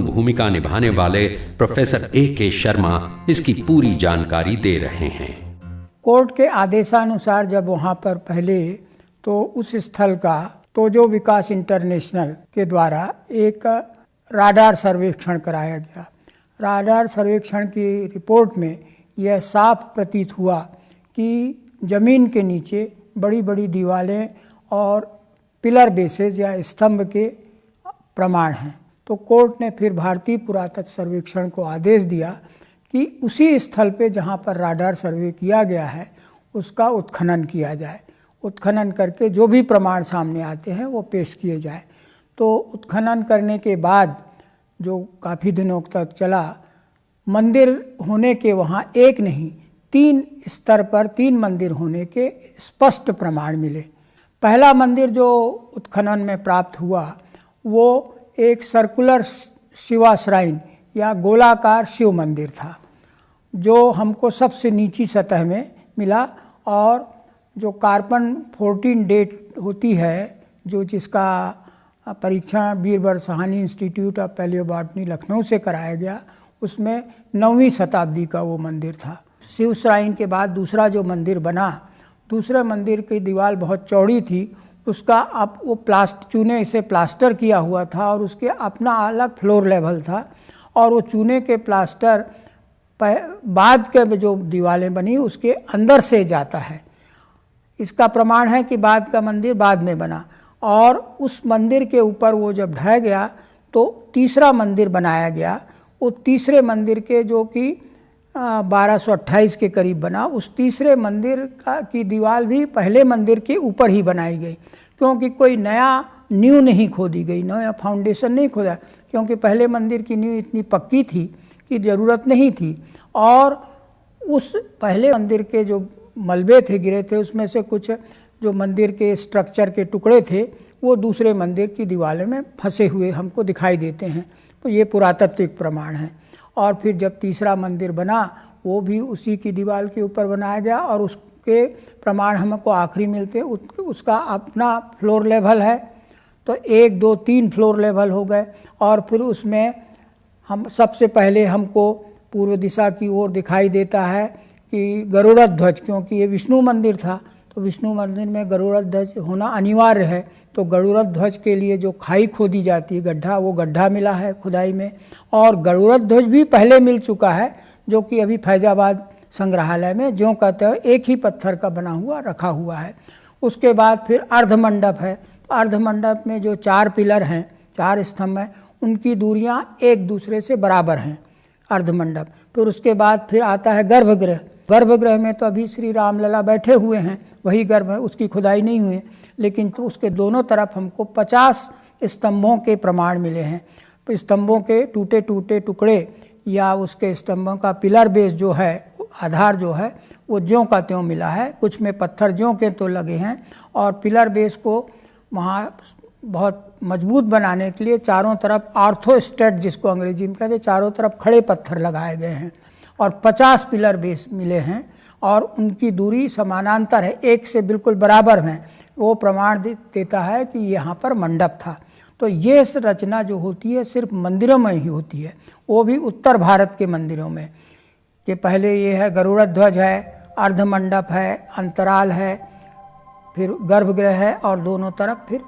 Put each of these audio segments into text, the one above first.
भूमिका निभाने वाले प्रोफेसर A.K. शर्मा इसकी पूरी जानकारी दे रहे हैं। कोर्ट के आदेशानुसार जब वहाँ पर पहले तो उस स्थल का तोजो विकास इंटरनेशनल के द्वारा एक राडार सर्वेक्षण कराया गया। राडार सर्वेक्षण की रिपोर्ट में यह साफ प्रतीत हुआ कि ज़मीन के नीचे बड़ी बड़ी दीवारें और पिलर बेसेस या स्तंभ के प्रमाण हैं। तो कोर्ट ने फिर भारतीय पुरातत्व सर्वेक्षण को आदेश दिया कि उसी स्थल पे जहाँ पर राडार सर्वे किया गया है उसका उत्खनन किया जाए। उत्खनन करके जो भी प्रमाण सामने आते हैं वो पेश किए जाए। तो उत्खनन करने के बाद जो काफ़ी दिनों तक चला, मंदिर होने के वहाँ एक नहीं 3 स्तर पर 3 मंदिर होने के स्पष्ट प्रमाण मिले। पहला मंदिर जो उत्खनन में प्राप्त हुआ वो एक सर्कुलर शिवा श्राइन या गोलाकार शिव मंदिर था, जो हमको सबसे नीची सतह में मिला। और जो कार्बन 14 डेट होती है, जो जिसका परीक्षण Birbal Sahni institute of palaeobotany Lucknow से कराया गया, उसमें 9वीं शताब्दी का वो मंदिर था। शिव श्राइन के बाद दूसरा जो मंदिर बना, दूसरे मंदिर की दीवार बहुत चौड़ी थी, उसका अब वो चूने से प्लास्टर किया हुआ था और उसके अपना अलग फ्लोर लेवल था। और वो चूने के प्लास्टर बाद के जो दीवारें बनी उसके अंदर से जाता है। इसका प्रमाण है कि बाद का मंदिर बाद में बना। और उस मंदिर के ऊपर वो जब ढह गया तो तीसरा मंदिर बनाया गया। वो तीसरे मंदिर के जो कि 1228 के करीब बना, उस तीसरे मंदिर की दीवार भी पहले मंदिर के ऊपर ही बनाई गई, क्योंकि कोई नया नींव नहीं खोदी गई, नया फाउंडेशन नहीं खोदा, क्योंकि पहले मंदिर की नींव इतनी पक्की थी कि ज़रूरत नहीं थी। और उस पहले मंदिर के जो मलबे थे गिरे थे, उसमें से कुछ जो मंदिर के स्ट्रक्चर के टुकड़े थे वो दूसरे मंदिर की दीवारों में फंसे हुए हमको दिखाई देते हैं। तो ये पुरातात्विक प्रमाण है। और फिर जब तीसरा मंदिर बना वो भी उसी की दीवार के ऊपर बनाया गया और उसके प्रमाण हमको आखिरी मिलते। उसका अपना फ्लोर लेवल है, तो 1 2 3 फ्लोर लेवल हो गए। और फिर उसमें हम सबसे पहले हमको पूर्व दिशा की ओर दिखाई देता है कि गरुड़ ध्वज, क्योंकि ये विष्णु मंदिर था तो विष्णु मंदिर में गरुड़ ध्वज होना अनिवार्य है। तो गरुड़ ध्वज के लिए जो खाई खोदी जाती है, गड्ढा, वो गड्ढा मिला है खुदाई में। और गरुड़ ध्वज भी पहले मिल चुका है, जो कि अभी फैजाबाद संग्रहालय में जो कहते हैं एक ही पत्थर का बना हुआ रखा हुआ है। उसके बाद फिर अर्धमंडप है। तो अर्धमंडप में जो 4 पिलर हैं, 4 स्तंभ हैं, उनकी दूरियां एक दूसरे से बराबर हैं, अर्धमंडप। फिर उसके बाद फिर आता है गर्भगृह। गर्भगृह में तो अभी श्री रामलला बैठे हुए हैं, वही गर्भ है, उसकी खुदाई नहीं हुई, लेकिन तो उसके दोनों तरफ हमको 50 स्तंभों के प्रमाण मिले हैं। तो स्तंभों के टूटे टूटे टुकड़े या उसके स्तंभों का पिलर बेस जो है, आधार जो है, वो ज्यों का त्यों मिला है। कुछ में पत्थर ज्यों के तो लगे हैं। और पिलर बेस को वहाँ बहुत मजबूत बनाने के लिए चारों तरफ आर्थोस्टेट, जिसको अंग्रेजी में कहते हैं, चारों तरफ खड़े पत्थर लगाए गए हैं। और 50 पिलर बेस मिले हैं और उनकी दूरी समानांतर है, एक से बिल्कुल बराबर में। वो प्रमाण देता है कि यहाँ पर मंडप था। तो ये रचना जो होती है सिर्फ मंदिरों में ही होती है, वो भी उत्तर भारत के मंदिरों में। कि पहले ये है गरुड़ ध्वज है, अर्धमंडप है, अंतराल है, फिर गर्भगृह है और दोनों तरफ फिर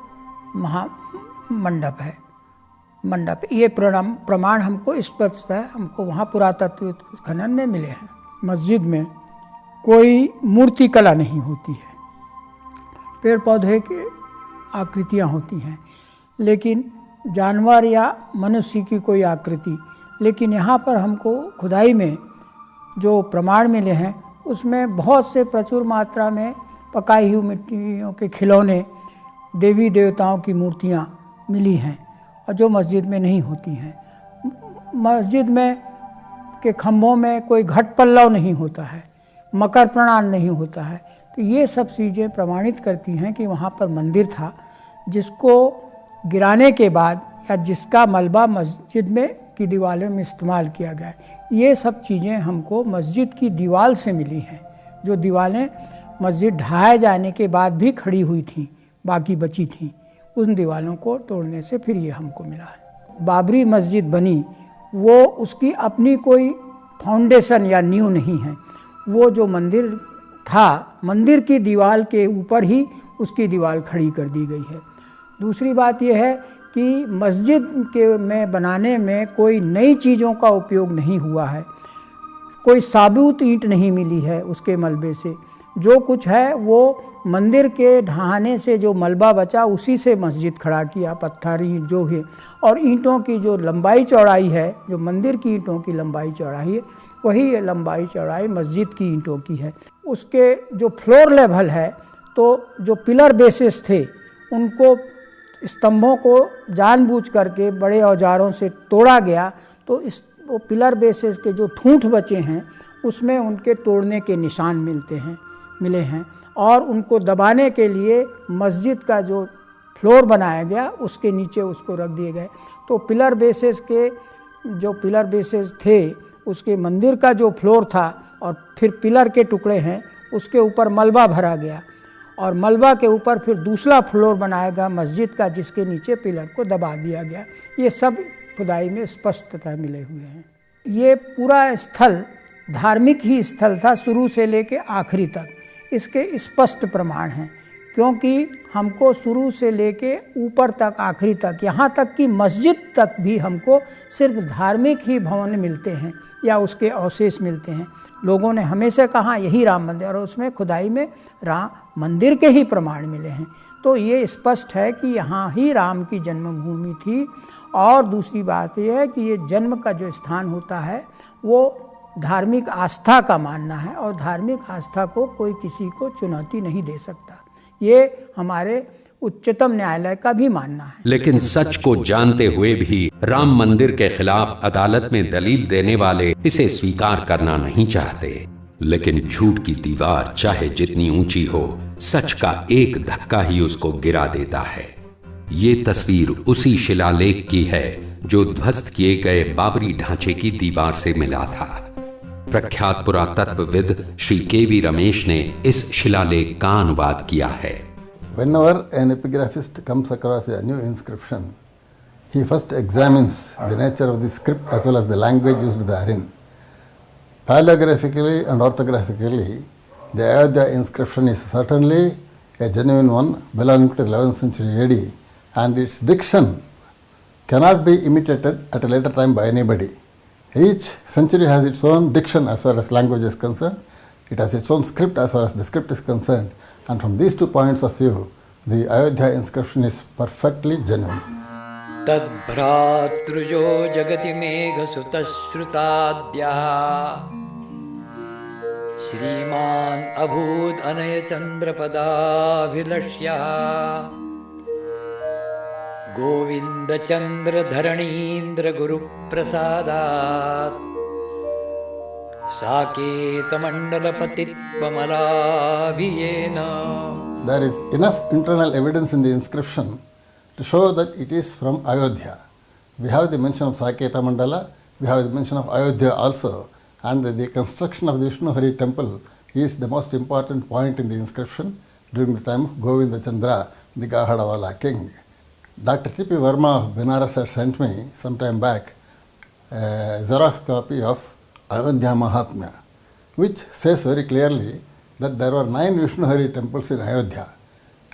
महामंडप है, मंडप। ये प्रमाण हमको स्पष्ट है, हमको वहाँ पुरातत्व खनन में मिले हैं। मस्जिद में कोई मूर्ति कला नहीं होती है, पेड़ पौधे की आकृतियाँ होती हैं, लेकिन जानवर या मनुष्य की कोई आकृति। लेकिन यहाँ पर हमको खुदाई में जो प्रमाण मिले हैं उसमें बहुत से प्रचुर मात्रा में पकाई हुई मिट्टियों के खिलौने, देवी देवताओं की मूर्तियाँ मिली हैं, और जो मस्जिद में नहीं होती हैं। मस्जिद में के खम्भों में कोई घट पल्लव नहीं होता है, मकर प्रणाम नहीं होता है। तो ये सब चीज़ें प्रमाणित करती हैं कि वहाँ पर मंदिर था, जिसको गिराने के बाद या जिसका मलबा मस्जिद में की दीवारों में इस्तेमाल किया गया है। ये सब चीज़ें हमको मस्जिद की दीवार से मिली हैं, जो दीवारें मस्जिद ढहाए जाने के बाद भी खड़ी हुई थी, बाकी बची थी। उन दीवारों को तोड़ने से फिर ये हमको मिला है। बाबरी मस्जिद बनी वो उसकी अपनी कोई फाउंडेशन या नींव नहीं है। वो जो मंदिर था, मंदिर की दीवार के ऊपर ही उसकी दीवार खड़ी कर दी गई है। दूसरी बात यह है कि मस्जिद के में बनाने में कोई नई चीज़ों का उपयोग नहीं हुआ है, कोई साबुत ईंट नहीं मिली है उसके मलबे से। जो कुछ है वो मंदिर के ढहाने से जो मलबा बचा उसी से मस्जिद खड़ा किया, पत्थर ईंट जो है। और ईंटों की जो लंबाई चौड़ाई है, जो मंदिर की ईंटों की लंबाई चौड़ाई है, वही लंबाई चौड़ाई मस्जिद की ईंटों की है। उसके जो फ्लोर लेवल है, तो जो पिलर बेसिस थे उनको, स्तंभों को जानबूझ करके बड़े औजारों से तोड़ा गया। तो इस वो पिलर बेसिस के जो ठूंठ बचे हैं उसमें उनके तोड़ने के निशान मिले हैं। और उनको दबाने के लिए मस्जिद का जो फ्लोर बनाया गया उसके नीचे उसको रख दिए गए। तो पिलर बेसिस के जो पिलर बेसिस थे उसके मंदिर का जो फ्लोर था और फिर पिलर के टुकड़े हैं उसके ऊपर मलबा भरा गया और मलबा के ऊपर फिर दूसरा फ्लोर बनाया गया मस्जिद का, जिसके नीचे पिलर को दबा दिया गया। ये सब खुदाई में स्पष्टता मिले हुए हैं। ये पूरा स्थल धार्मिक ही स्थल था शुरू से लेके आखिरी तक, इसके स्पष्ट प्रमाण हैं। क्योंकि हमको शुरू से लेके ऊपर तक आखिरी तक, यहाँ तक कि मस्जिद तक भी हमको सिर्फ धार्मिक ही भवन मिलते हैं या उसके अवशेष मिलते हैं। लोगों ने हमेशा कहा यही राम मंदिर, और उसमें खुदाई में राम मंदिर के ही प्रमाण मिले हैं। तो ये स्पष्ट है कि यहाँ ही राम की जन्मभूमि थी। और दूसरी बात यह है कि ये जन्म का जो स्थान होता है वो धार्मिक आस्था का मानना है, और धार्मिक आस्था को कोई किसी को चुनौती नहीं दे सकता। ये हमारे उच्चतम न्यायालय का भी मानना है। लेकिन सच को जानते हुए भी राम मंदिर के खिलाफ अदालत में दलील देने वाले इसे स्वीकार करना नहीं चाहते। लेकिन झूठ की दीवार चाहे जितनी ऊंची हो, सच का एक धक्का ही उसको गिरा देता है। ये तस्वीर उसी शिलालेख की है जो ध्वस्त किए गए बाबरी ढांचे की दीवार से मिला था। प्रख्यात पुरातत्वविद श्री के.वी. रमेश ने इस शिलालेख का अनुवाद किया है। Whenever an epigraphist comes across a new inscription, he first examines the nature of the script as well as the language used therein. Paleographically and orthographically, the Ayodhya inscription is certainly a genuine one belonging to the 11th century AD, and its diction cannot be imitated at a later time by anybody. Each century has its own diction as far as language is concerned. It has its own script as far as the script is concerned. And from these 2 points of view, the Ayodhya inscription is perfectly genuine. Tad bhratrujo jagati megha sutashrutadya Shriman abhud anaya chandrapada vilashya Govinda chandra dharanindra guru prasadat There is enough internal evidence in the inscription to show that it is from Ayodhya. We have the mention of Saketa Mandala, we have the mention of Ayodhya also, and the construction of the Vishnu Hari temple is the most important point in the inscription during the time of Govinda Chandra, the Gahadawala king. Dr. T.P. Verma of Benares had sent me some time back a Xerox copy of Ayodhya Mahatmya, which says very clearly that there were 9 Vishnu Hari temples in Ayodhya.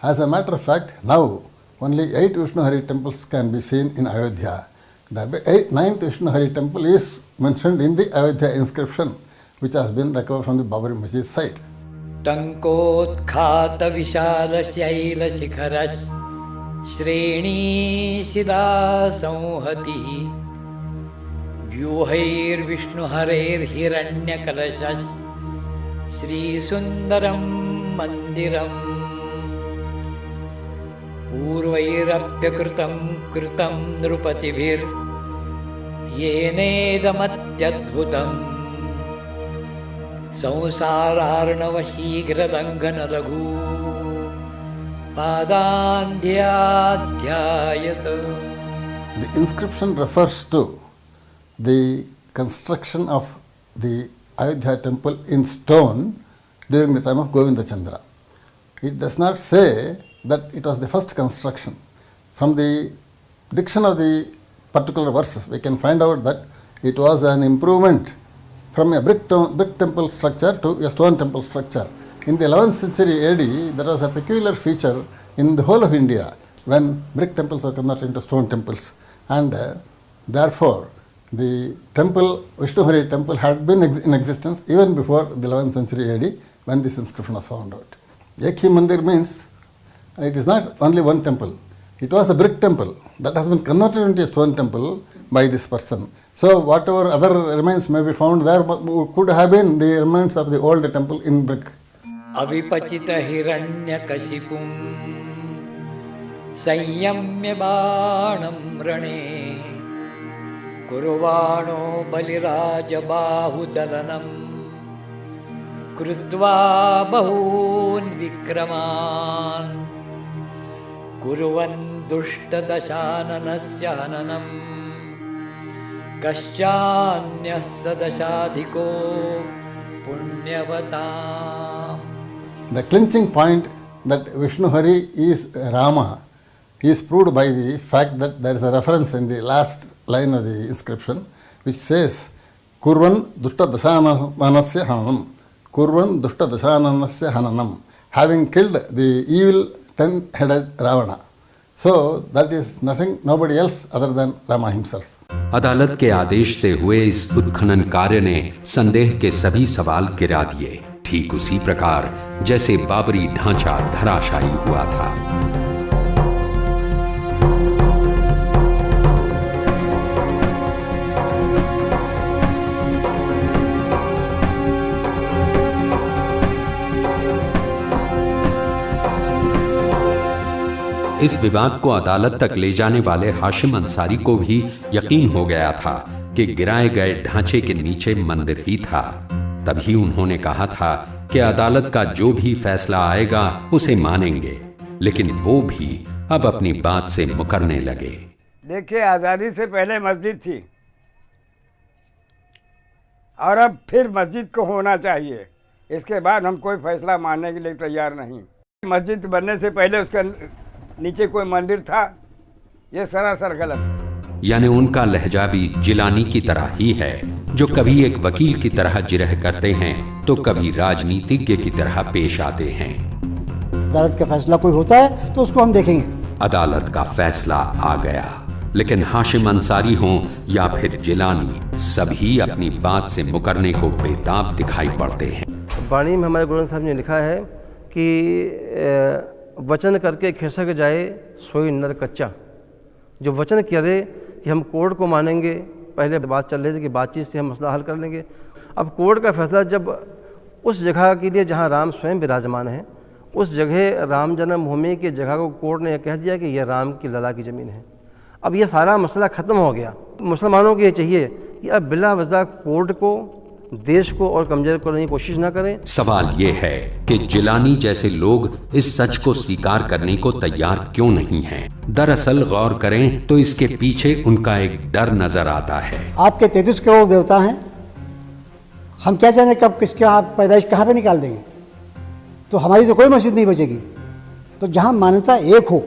As a matter of fact, now only 8 Vishnu Hari temples can be seen in Ayodhya. The 9th Vishnu Hari temple is mentioned in the Ayodhya inscription, which has been recovered from the Babri Masjid site. Tankotkhata vishala shaila shikharas Shreni shila samhati Vyuhair Vishnu Harer Hiranya Kalashas Shri Sundaram Mandiram Purvairapya Kritam Nrupativir Yenedamatyadbhutam Sansararnava Shigra Rangana Raghu Padandhyadhyayata. The inscription refers to the construction of the Ayodhya temple in stone during the time of Govinda Chandra. It does not say that it was the first construction. From the diction of the particular verse, we can find out that it was an improvement from a brick temple structure to a stone temple structure. In the 11th century AD, there was a peculiar feature in the whole of India when brick temples were converted into stone temples, and therefore the temple, Vishnuhari temple, had been in existence even before the 11th century AD when this inscription was found out. Ek Hi Mandir means it is not only one temple. It was a brick temple that has been converted into a stone temple by this person. So whatever other remains may be found there could have been the remains of the old temple in brick. अविपचित हिरण्यकशिपुं संयम्य बाणं रणे कुर्वाणो बलिराजबाहुदलनं कृत्वा बहून् विक्रमान् कुर्वन् दुष्टदशाननस्य हननं कश्चान्यः सदशाधिको पुण्यवताम्. The clinching point that Vishnuhari is Rama is proved by the fact that there is a reference in the last line of the inscription which says Kurvan Dushta Dasananasya Hananam, Kurvan Dushta Dasananasya Hananam, having killed the evil 10-headed Ravana. So that is nothing, nobody else other than Rama himself. अदालत के आदेश से हुए इस उत्खनन कार्य ने संदेह के सभी सवाल गिरा दिए, ठीक उसी प्रकार जैसे बाबरी ढांचा धराशायी हुआ था। इस विवाद को अदालत तक ले जाने वाले हाशिम अंसारी को भी यकीन हो गया था कि गिराए गए ढांचे के नीचे मंदिर ही था। तभी उन्होंने कहा था कि अदालत का जो भी फैसला आएगा उसे मानेंगे, लेकिन वो भी अब अपनी बात से मुकरने लगे। देखिए, आज़ादी से पहले मस्जिद थी और अब फिर मस्जिद को होना चाहिए। इसके बाद हम कोई फैसला मानने के लिए तैयार नहीं। मस्जिद बनने से पहले उसके नीचे कोई मंदिर था, ये सरासर गलत। यानी उनका लहजा भी जिलानी की तरह ही है, जो कभी एक वकील की तरह जिरह करते हैं तो कभी राजनीतिज्ञ की तरह पेश आते हैं। अदालत का फैसला कोई होता है तो उसको हम देखेंगे। अदालत का फैसला आ गया, लेकिन हाशिम अंसारी हों या फिर जिलानी, सभी अपनी बात से मुकरने को बेताब दिखाई पड़ते हैं। वाणी में हमारे गुरु साहब ने लिखा है कि वचन करके खिसक जाए सोई नर कच्चा। जो वचन करे कि हम कोर्ट को मानेंगे, पहले बात चल रही थी कि बातचीत से हम मसला हल कर लेंगे। अब कोर्ट का फैसला जब उस जगह के लिए जहां राम स्वयं विराजमान है, उस जगह राम जन्मभूमि की जगह को कोर्ट ने कह दिया कि यह राम की लला की ज़मीन है। अब यह सारा मसला ख़त्म हो गया। मुसलमानों को ये चाहिए कि अब बिला वजह कोर्ट को, देश को और कमजोर करने की कोशिश ना करें। सवाल ये है कि जिलानी जैसे लोग इस सच को स्वीकार करने को तैयार क्यों नहीं हैं? दरअसल गौर करें तो इसके पीछे उनका एक डर नजर आता है। आपके 33 करोड़ देवता हैं, हम क्या जाने कब किसके आप पैदाइश कहाँ पे निकाल देंगे, तो हमारी तो कोई मस्जिद नहीं बचेगी। तो जहाँ मान्यता एक हो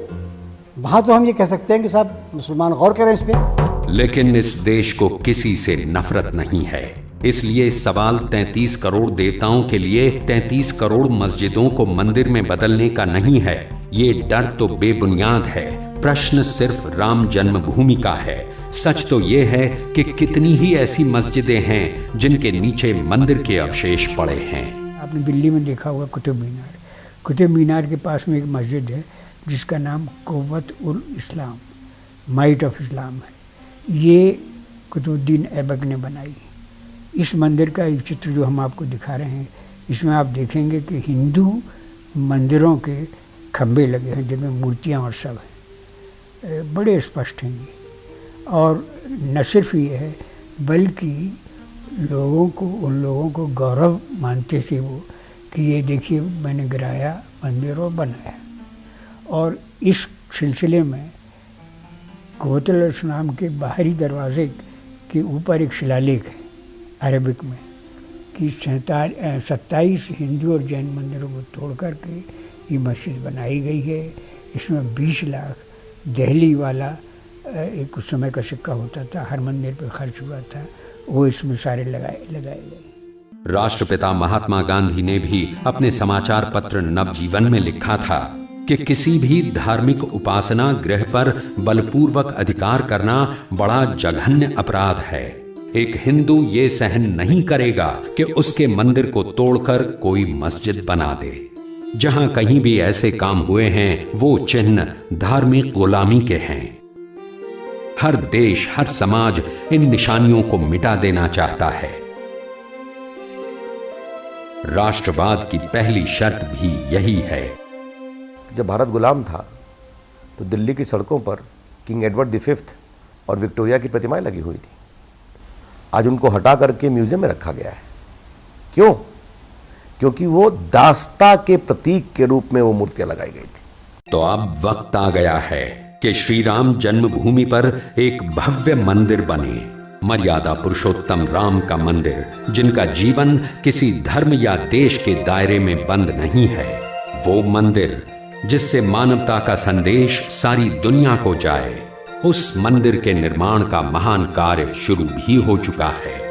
वहाँ तो हम ये कह सकते हैं कि साहब मुसलमान गौर करें इस पर। लेकिन इस देश को किसी से नफरत नहीं है, इसलिए सवाल 33 करोड़ देवताओं के लिए 33 करोड़ मस्जिदों को मंदिर में बदलने का नहीं है। ये डर तो बेबुनियाद है। प्रश्न सिर्फ राम जन्मभूमि का है। सच तो ये है कि कितनी ही ऐसी मस्जिदें हैं जिनके नीचे मंदिर के अवशेष पड़े हैं। आपने दिल्ली में देखा होगा कुतुब मीनार। कुतुब मीनार के पास में एक मस्जिद है जिसका नाम कुव्वत ul Islam, might of Islam है। ये कुतुबुद्दीन ऐबक ने बनाई। इस मंदिर का एक चित्र जो हम आपको दिखा रहे हैं, इसमें आप देखेंगे कि हिंदू मंदिरों के खंभे लगे हैं जिनमें मूर्तियाँ और सब हैं, बड़े स्पष्ट हैं ये। और न सिर्फ ये है बल्कि उन लोगों को गौरव मानते थे वो कि ये देखिए मैंने गिराया मंदिर और बनाया। और इस सिलसिले में कुव्वत उल इस्लाम के बाहरी दरवाजे के ऊपर एक शिलालेख है अरबिक में कि 27 हिंदू और जैन मंदिरों को तोड़ करके ये मस्जिद बनाई गई है। इसमें 20 लाख दिल्ली वाला एक उस समय का सिक्का होता था, हर मंदिर पे खर्च हुआ था, वो इसमें सारे लगाए गए। राष्ट्रपिता महात्मा गांधी ने भी अपने समाचार पत्र नवजीवन में लिखा था कि किसी भी धार्मिक उपासना गृह पर बलपूर्वक अधिकार करना बड़ा जघन्य अपराध है। एक हिंदू ये सहन नहीं करेगा कि उसके मंदिर को तोड़कर कोई मस्जिद बना दे। जहां कहीं भी ऐसे काम हुए हैं वो चिन्ह धार्मिक गुलामी के हैं। हर देश, हर समाज इन निशानियों को मिटा देना चाहता है। राष्ट्रवाद की पहली शर्त भी यही है। जब भारत गुलाम था तो दिल्ली की सड़कों पर किंग एडवर्ड V और विक्टोरिया की प्रतिमाएं लगी हुई थी। आज उनको हटा करके म्यूजियम में रखा गया है। क्यों? क्योंकि वो दासता के प्रतीक के रूप में वो मूर्तियां लगाई गई थी। तो अब वक्त आ गया है कि श्री राम जन्मभूमि पर एक भव्य मंदिर बने। मर्यादा पुरुषोत्तम राम का मंदिर, जिनका जीवन किसी धर्म या देश के दायरे में बंद नहीं है। वो मंदिर जिससे मानवता का संदेश सारी दुनिया को जाए। उस मंदिर के निर्माण का महान कार्य शुरू भी हो चुका है।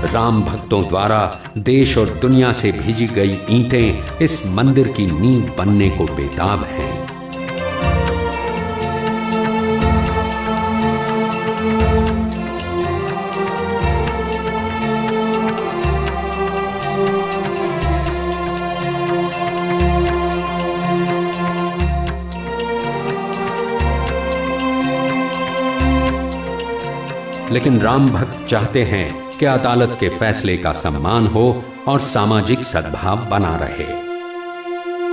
राम भक्तों द्वारा देश और दुनिया से भेजी गई ईंटें इस मंदिर की नींव बनने को बेताब हैं। लेकिन राम भक्त चाहते हैं कि अदालत के फैसले का सम्मान हो और सामाजिक सद्भाव बना रहे।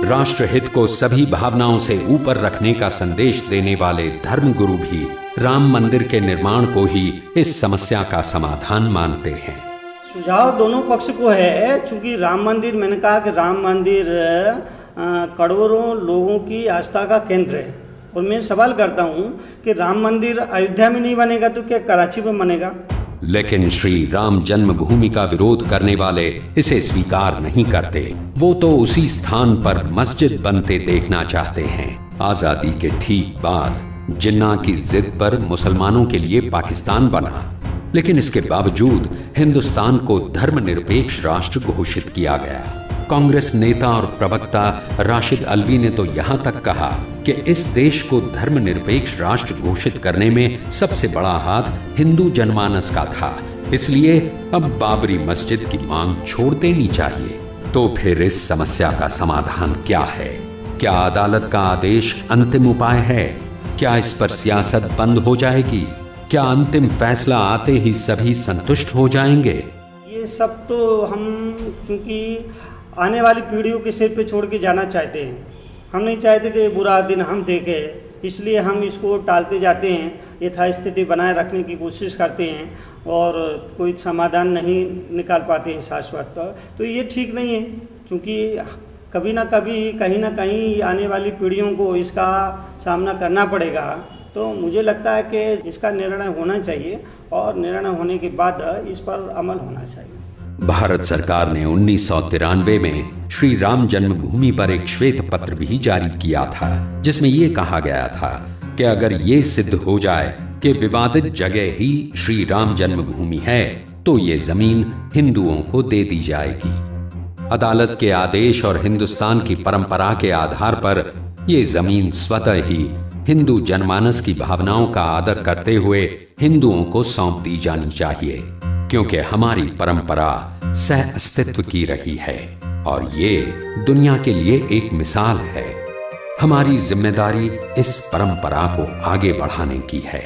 राष्ट्रहित को सभी भावनाओं से ऊपर रखने का संदेश देने वाले धर्मगुरु भी राम मंदिर के निर्माण को ही इस समस्या का समाधान मानते हैं। सुझाव दोनों पक्ष को है। चूंकि राम मंदिर, मैंने कहा कि राम मंदिर करोड़ों लोगों की आस्था का केंद्र है, और मैं सवाल करता हूं कि राम मंदिर अयोध्या में नहीं बनेगा तो क्या कराची में बनेगा? लेकिन श्री राम जन्मभूमि का विरोध करने वाले इसे स्वीकार नहीं करते। वो तो उसी स्थान पर मस्जिद बनते देखना चाहते हैं। आजादी के ठीक बाद जिन्ना की जिद पर मुसलमानों के लिए पाकिस्तान बना, लेकिन इसके बावजूद हिंदुस्तान को धर्मनिरपेक्ष राष्ट्र घोषित किया गया। कांग्रेस नेता और प्रवक्ता राशिद अल्वी ने तो यहां तक कहा कि इस देश को धर्मनिरपेक्ष राष्ट्र घोषित करने में सबसे बड़ा हाथ हिंदू जनमानस का था, इसलिए अब बाबरी मस्जिद की मांग छोड़ देनी चाहिए। तो फिर इस समस्या का समाधान क्या है? क्या अदालत का आदेश अंतिम उपाय है? क्या इस पर सियासत बंद हो जाएगी? क्या अंतिम फैसला आते ही सभी संतुष्ट हो जाएंगे? ये सब तो हम चूंकि आने वाली पीढ़ियों के सिर पे छोड़ के जाना चाहते हैं। हम नहीं चाहते कि बुरा दिन हम देखें, इसलिए हम इसको टालते जाते हैं, यथास्थिति बनाए रखने की कोशिश करते हैं और कोई समाधान नहीं निकाल पाते हैं शाश्वत। तो ये ठीक नहीं है, क्योंकि कभी ना कभी कहीं ना कहीं आने वाली पीढ़ियों को इसका सामना करना पड़ेगा। तो मुझे लगता है कि इसका निर्णय होना चाहिए और निर्णय होने के बाद इस पर अमल होना चाहिए। भारत सरकार ने 1993 में श्री राम जन्मभूमि पर एक श्वेत पत्र भी जारी किया था, जिसमें यह कहा गया था कि अगर ये सिद्ध हो जाए कि विवादित जगह ही श्री राम जन्मभूमि है तो ये जमीन हिंदुओं को दे दी जाएगी। अदालत के आदेश और हिंदुस्तान की परंपरा के आधार पर यह जमीन स्वतः ही हिंदू जनमानस की भावनाओं का आदर करते हुए हिंदुओं को सौंप दी जानी चाहिए, क्योंकि हमारी परंपरा सह अस्तित्व की रही है और ये दुनिया के लिए एक मिसाल है। हमारी जिम्मेदारी इस परंपरा को आगे बढ़ाने की है।